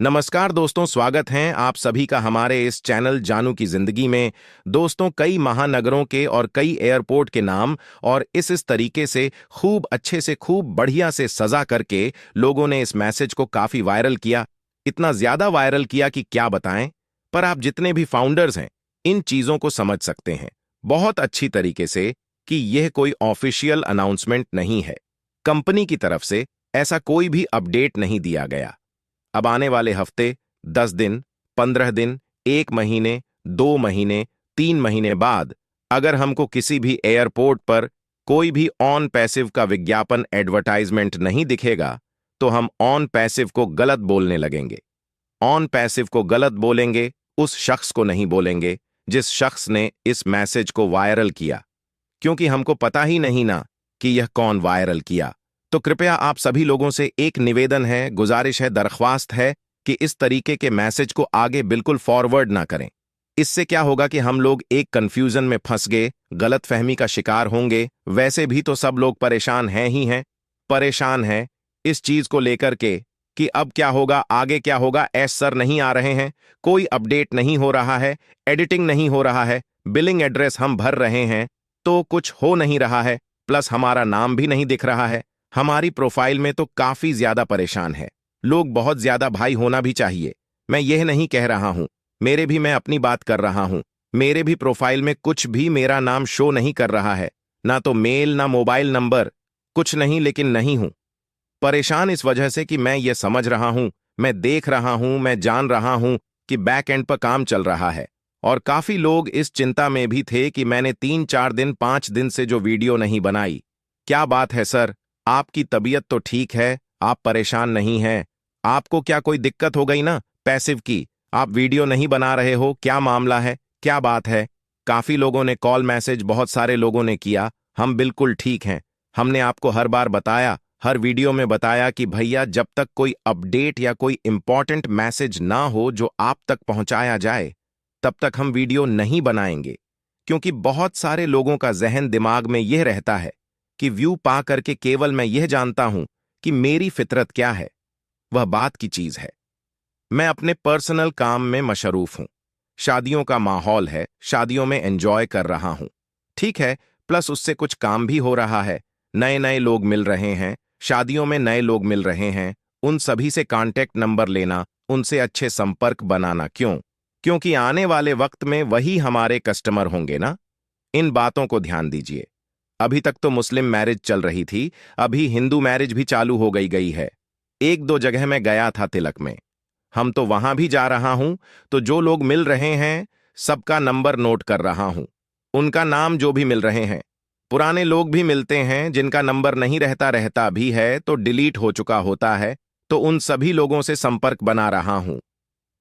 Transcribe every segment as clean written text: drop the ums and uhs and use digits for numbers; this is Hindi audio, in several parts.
नमस्कार दोस्तों, स्वागत है आप सभी का हमारे इस चैनल जानू की जिंदगी में। दोस्तों, कई महानगरों के और कई एयरपोर्ट के नाम और इस तरीके से खूब अच्छे से खूब बढ़िया से सजा करके लोगों ने इस मैसेज को काफी वायरल किया। इतना ज्यादा वायरल किया कि क्या बताएं। पर आप जितने भी फाउंडर्स हैं इन चीजों को समझ सकते हैं बहुत अच्छी तरीके से कि यह कोई ऑफिशियल अनाउंसमेंट नहीं है। कंपनी की तरफ से ऐसा कोई भी अपडेट नहीं दिया गया। अब आने वाले हफ्ते 10 दिन, 15 दिन, 1 महीने, 2 महीने, 3 महीने बाद अगर हमको किसी भी एयरपोर्ट पर कोई भी ऑन पैसिव का विज्ञापन एडवर्टाइजमेंट नहीं दिखेगा तो हम ऑन पैसिव को गलत बोलने लगेंगे। ऑन पैसिव को गलत बोलेंगे, उस शख्स को नहीं बोलेंगे जिस शख्स ने इस मैसेज को वायरल किया, क्योंकि हमको पता ही नहीं ना कि यह कौन वायरल किया। तो कृपया आप सभी लोगों से एक निवेदन है, गुजारिश है, दरख्वास्त है कि इस तरीके के मैसेज को आगे बिल्कुल फॉरवर्ड ना करें। इससे क्या होगा कि हम लोग एक कंफ्यूजन में फंस गए, गलतफहमी का शिकार होंगे। वैसे भी तो सब लोग परेशान हैं ही हैं, परेशान हैं इस चीज को लेकर के कि अब क्या होगा, आगे क्या होगा। सर नहीं आ रहे हैं, कोई अपडेट नहीं हो रहा है, एडिटिंग नहीं हो रहा है, बिलिंग एड्रेस हम भर रहे हैं तो कुछ हो नहीं रहा है, प्लस हमारा नाम भी नहीं दिख रहा है। हमारी प्रोफाइल में तो काफी ज्यादा परेशान है। लोग बहुत ज्यादा भाई होना भी चाहिए। मैं यह नहीं कह रहा हूं, मैं अपनी बात कर रहा हूं। मेरे भी प्रोफाइल में कुछ भी मेरा नाम शो नहीं कर रहा है, ना तो मेल ना मोबाइल नंबर, कुछ नहीं। लेकिन नहीं हूं परेशान इस वजह से कि मैं ये समझ रहा हूं, मैं देख रहा हूं, मैं जान रहा हूं कि बैक एंड पर काम चल रहा है। और काफी लोग इस चिंता में भी थे कि मैंने 3-4 दिन 5 दिन से जो वीडियो नहीं बनाई। क्या बात है सर, आपकी तबीयत तो ठीक है, आप परेशान नहीं हैं? आपको क्या कोई दिक्कत हो गई ना पैसिव की? आप वीडियो नहीं बना रहे हो, क्या मामला है, क्या बात है? काफी लोगों ने कॉल मैसेज, बहुत सारे लोगों ने किया। हम बिल्कुल ठीक हैं। हमने आपको हर बार बताया, हर वीडियो में बताया कि भैया जब तक कोई अपडेट या कोई इंपॉर्टेंट मैसेज ना हो जो आप तक पहुंचाया जाए तब तक हम वीडियो नहीं बनाएंगे। क्योंकि बहुत सारे लोगों का जहन दिमाग में यह रहता है कि व्यू पा करके केवल मैं यह जानता हूं कि मेरी फितरत क्या है। वह बात की चीज है। मैं अपने पर्सनल काम में मशरूफ हूं, शादियों का माहौल है, शादियों में एंजॉय कर रहा हूं, ठीक है। प्लस उससे कुछ काम भी हो रहा है, नए नए लोग मिल रहे हैं, शादियों में नए लोग मिल रहे हैं, उन सभी से कांटेक्ट नंबर लेना, उनसे अच्छे संपर्क बनाना। क्यों? क्योंकि आने वाले वक्त में वही हमारे कस्टमर होंगे ना। इन बातों को ध्यान दीजिए। अभी तक तो मुस्लिम मैरिज चल रही थी, अभी हिंदू मैरिज भी चालू हो गई है। 1-2 जगह मैं गया था तिलक में, हम तो वहां भी जा रहा हूं। तो जो लोग मिल रहे हैं सबका नंबर नोट कर रहा हूं, उनका नाम जो भी मिल रहे हैं। पुराने लोग भी मिलते हैं जिनका नंबर नहीं रहता भी है तो डिलीट हो चुका होता है, तो उन सभी लोगों से संपर्क बना रहा हूं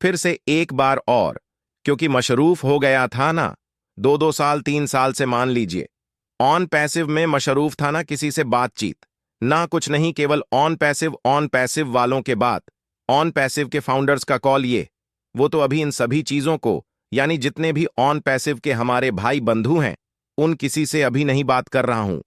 फिर से एक बार और। क्योंकि मशरूफ हो गया था ना, 2-2 साल 3 साल से मान लीजिए ऑन पैसिव में मशरूफ था ना, किसी से बातचीत ना, कुछ नहीं, केवल ऑन पैसिव वालों के बात, ऑन पैसिव के फाउंडर्स का कॉल। ये वो तो अभी इन सभी चीजों को, यानी जितने भी ऑन पैसिव के हमारे भाई बंधु हैं उन किसी से अभी नहीं बात कर रहा हूं।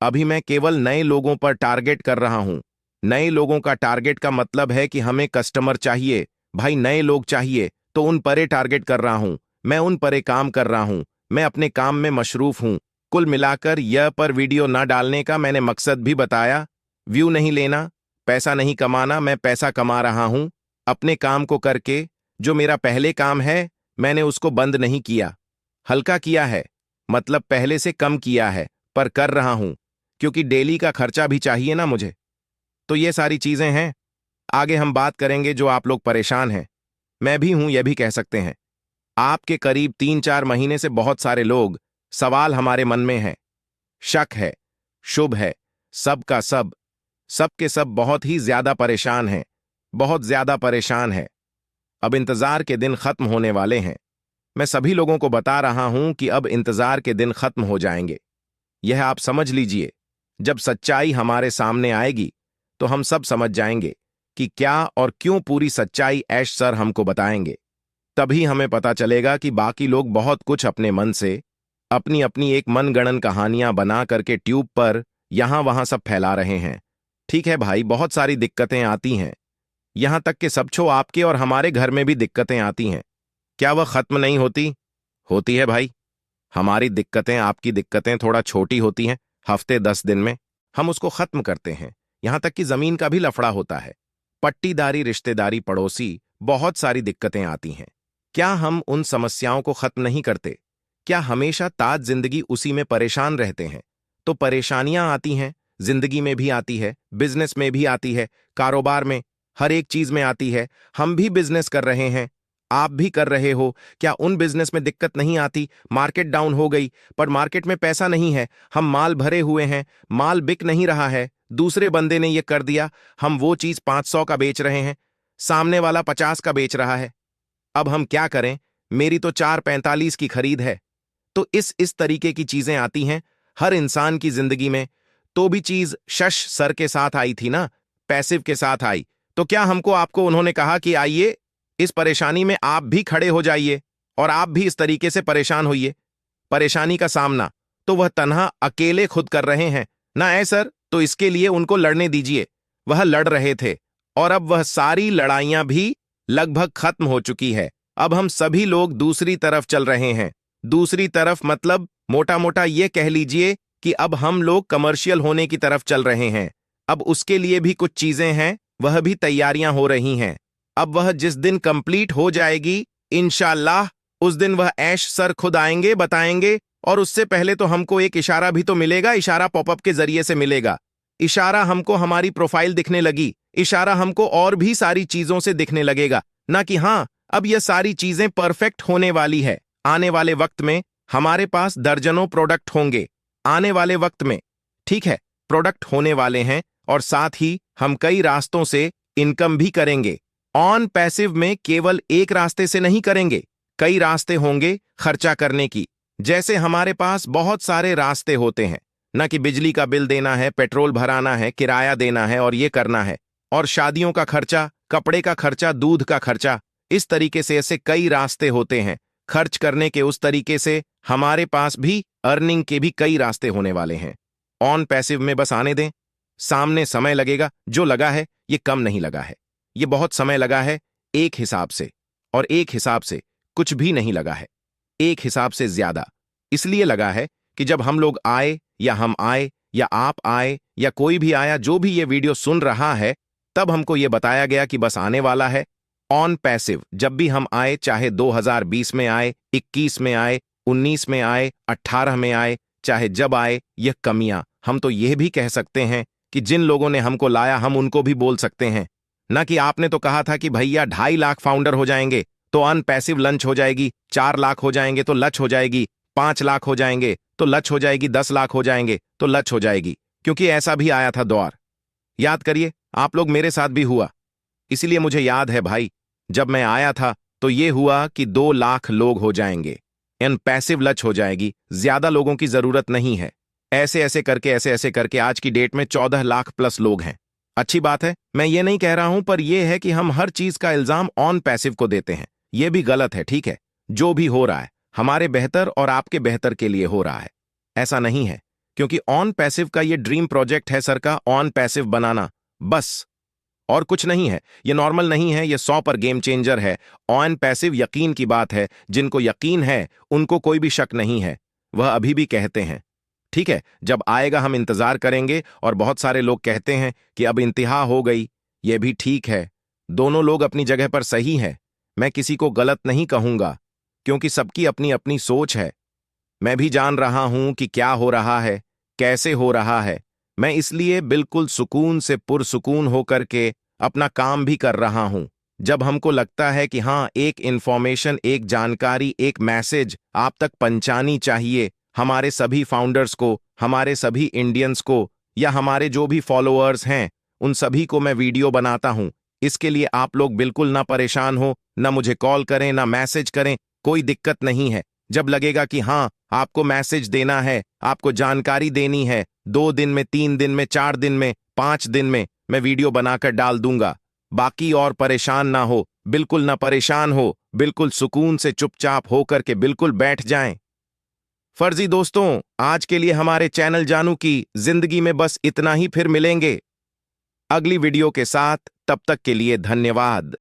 अभी मैं केवल नए लोगों पर टारगेट कर रहा हूं। नए लोगों का टारगेट का मतलब है कि हमें कस्टमर चाहिए भाई, नए लोग चाहिए, तो उन परे टारगेट कर रहा हूं। मैं उन परे काम कर रहा हूं, मैं अपने काम में मशरूफ हूं। कुल मिलाकर यह पर वीडियो ना डालने का मैंने मकसद भी बताया। व्यू नहीं लेना, पैसा नहीं कमाना, मैं पैसा कमा रहा हूं अपने काम को करके। जो मेरा पहले काम है मैंने उसको बंद नहीं किया, हल्का किया है, मतलब पहले से कम किया है, पर कर रहा हूं क्योंकि डेली का खर्चा भी चाहिए ना मुझे। तो ये सारी चीजें हैं। आगे हम बात करेंगे। जो आप लोग परेशान हैं, मैं भी हूं, यह भी कह सकते हैं। आपके करीब 3-4 महीने से बहुत सारे लोग, सवाल हमारे मन में है, शक है, शुभ है, सबका सब, सबके सब बहुत ही ज्यादा परेशान हैं, बहुत ज्यादा परेशान है। अब इंतजार के दिन खत्म होने वाले हैं। मैं सभी लोगों को बता रहा हूं कि अब इंतजार के दिन खत्म हो जाएंगे। यह आप समझ लीजिए। जब सच्चाई हमारे सामने आएगी तो हम सब समझ जाएंगे कि क्या और क्यों। पूरी सच्चाई ऐश सर हमको बताएंगे, तभी हमें पता चलेगा कि बाकी लोग बहुत कुछ अपने मन से, अपनी अपनी एक मनगणन कहानियां बना करके ट्यूब पर यहां वहां सब फैला रहे हैं। ठीक है भाई, बहुत सारी दिक्कतें आती हैं, यहां तक कि सब छो आपके और हमारे घर में भी दिक्कतें आती हैं। क्या वह खत्म नहीं होती? होती है भाई। हमारी दिक्कतें, आपकी दिक्कतें थोड़ा छोटी होती हैं, हफ्ते 10 दिन में हम उसको खत्म करते हैं। यहां तक कि जमीन का भी लफड़ा होता है, पट्टीदारी, रिश्तेदारी, पड़ोसी, बहुत सारी दिक्कतें आती हैं। क्या हम उन समस्याओं को खत्म नहीं करते? क्या हमेशा ताज जिंदगी उसी में परेशान रहते हैं? तो परेशानियां आती हैं, जिंदगी में भी आती है, बिजनेस में भी आती है, कारोबार में, हर एक चीज में आती है। हम भी बिजनेस कर रहे हैं, आप भी कर रहे हो। क्या उन बिजनेस में दिक्कत नहीं आती? मार्केट डाउन हो गई, पर मार्केट में पैसा नहीं है, हम माल भरे हुए हैं, माल बिक नहीं रहा है, दूसरे बंदे ने ये कर दिया, हम वो चीज 500 का बेच रहे हैं, सामने वाला 50 का बेच रहा है। अब हम क्या करें? मेरी तो 445 की खरीद है। तो इस तरीके की चीजें आती हैं हर इंसान की जिंदगी में। तो भी चीज शश सर के साथ आई थी ना, पैसिव के साथ आई। तो क्या हमको आपको उन्होंने कहा कि आइए इस परेशानी में आप भी खड़े हो जाइए और आप भी इस तरीके से परेशान होइए? परेशानी का सामना तो वह तन्हा अकेले खुद कर रहे हैं ना, है सर? तो इसके लिए उनको लड़ने दीजिए। वह लड़ रहे थे और अब वह सारी लड़ाइयां भी लगभग खत्म हो चुकी है। अब हम सभी लोग दूसरी तरफ चल रहे हैं। दूसरी तरफ मतलब मोटा मोटा ये कह लीजिए कि अब हम लोग कमर्शियल होने की तरफ चल रहे हैं। अब उसके लिए भी कुछ चीजें हैं, वह भी तैयारियां हो रही हैं। अब वह जिस दिन कंप्लीट हो जाएगी, इंशाल्लाह उस दिन वह ऐश सर खुद आएंगे, बताएंगे। और उससे पहले तो हमको एक इशारा भी तो मिलेगा, इशारा पॉपअप के जरिए से मिलेगा। इशारा हमको हमारी प्रोफाइल दिखने लगी, इशारा हमको और भी सारी चीजों से दिखने लगेगा ना, कि हाँ अब यह सारी चीजें परफेक्ट होने वाली है। आने वाले वक्त में हमारे पास दर्जनों प्रोडक्ट होंगे। आने वाले वक्त में, ठीक है, प्रोडक्ट होने वाले हैं और साथ ही हम कई रास्तों से इनकम भी करेंगे। ऑन पैसिव में केवल एक रास्ते से नहीं करेंगे, कई रास्ते होंगे खर्चा करने की। जैसे हमारे पास बहुत सारे रास्ते होते हैं ना, कि बिजली का बिल देना है, पेट्रोल भराना है, किराया देना है और ये करना है, और शादियों का खर्चा, कपड़े का खर्चा, दूध का खर्चा। इस तरीके से ऐसे कई रास्ते होते हैं खर्च करने के। उस तरीके से हमारे पास भी अर्निंग के भी कई रास्ते होने वाले हैं। ऑन पैसिव में बस आने दें, सामने समय लगेगा, जो लगा है ये कम नहीं लगा है, ये बहुत समय लगा है एक हिसाब से, और एक हिसाब से कुछ भी नहीं लगा है, एक हिसाब से ज्यादा इसलिए लगा है कि जब हम लोग आए, या हम आए, या आप आए, या कोई भी आया, जो भी ये वीडियो सुन रहा है, तब हमको ये बताया गया कि बस आने वाला है ऑन पैसिव। जब भी हम आए, चाहे 2020 में आए, 21 में आए, 19 में आए, 18 में आए, चाहे जब आए, यह कमियां हम तो यह भी कह सकते हैं कि जिन लोगों ने हमको लाया हम उनको भी बोल सकते हैं ना, कि आपने तो कहा था कि भैया 2.5 लाख फाउंडर हो जाएंगे तो अनपैसिव लंच हो जाएगी, 4 लाख हो जाएंगे तो लच हो जाएगी, 5 लाख हो जाएंगे तो लच हो जाएगी, 10 लाख हो जाएंगे तो लच हो जाएगी। क्योंकि ऐसा भी आया था दौर, याद करिए, आप लोग, मेरे साथ भी हुआ। इसीलिए मुझे याद है भाई, जब मैं आया था तो ये हुआ कि 2 लाख लोग हो जाएंगे, पैसिव लच हो जाएगी, ज्यादा लोगों की जरूरत नहीं है। ऐसे ऐसे करके आज की डेट में 14 लाख प्लस लोग हैं। अच्छी बात है, मैं ये नहीं कह रहा हूं, पर यह है कि हम हर चीज का इल्जाम ऑन पैसिव को देते हैं, यह भी गलत है। ठीक है, जो भी हो रहा है हमारे बेहतर और आपके बेहतर के लिए हो रहा है, ऐसा नहीं है। क्योंकि ऑन पैसिव का ये ड्रीम प्रोजेक्ट है सर का, ऑन पैसिव बनाना, बस, और कुछ नहीं है। ये नॉर्मल नहीं है, ये 100 पर गेम चेंजर है। ऑन पैसिव यकीन की बात है, जिनको यकीन है उनको कोई भी शक नहीं है, वह अभी भी कहते हैं। ठीक है, जब आएगा हम इंतजार करेंगे। और बहुत सारे लोग कहते हैं कि अब इंतहा हो गई, ये भी ठीक है, दोनों लोग अपनी जगह पर सही है। मैं किसी को गलत नहीं कहूंगा, क्योंकि सबकी अपनी अपनी सोच है। मैं भी जान रहा हूं कि क्या हो रहा है, कैसे हो रहा है। मैं इसलिए बिल्कुल सुकून से पुरसुकून होकर के अपना काम भी कर रहा हूं। जब हमको लगता है कि हाँ, एक इंफॉर्मेशन, एक जानकारी, एक मैसेज आप तक पहुंचानी चाहिए, हमारे सभी फाउंडर्स को, हमारे सभी इंडियंस को, या हमारे जो भी फॉलोअर्स हैं, उन सभी को मैं वीडियो बनाता हूं। इसके लिए आप लोग बिल्कुल ना परेशान हो, ना मुझे कॉल करें, ना मैसेज करें, कोई दिक्कत नहीं है। जब लगेगा कि हाँ, आपको मैसेज देना है, आपको जानकारी देनी है, 2 दिन में, 3 दिन में, 4 दिन में, 5 दिन में, मैं वीडियो बनाकर डाल दूंगा। बाकी और परेशान ना हो, बिल्कुल ना परेशान हो, बिल्कुल सुकून से चुपचाप होकर के बिल्कुल बैठ जाएं। फर्जी दोस्तों, आज के लिए हमारे चैनल जानू की जिंदगी में बस इतना ही, फिर मिलेंगे। अगली वीडियो के साथ, तब तक के लिए धन्यवाद।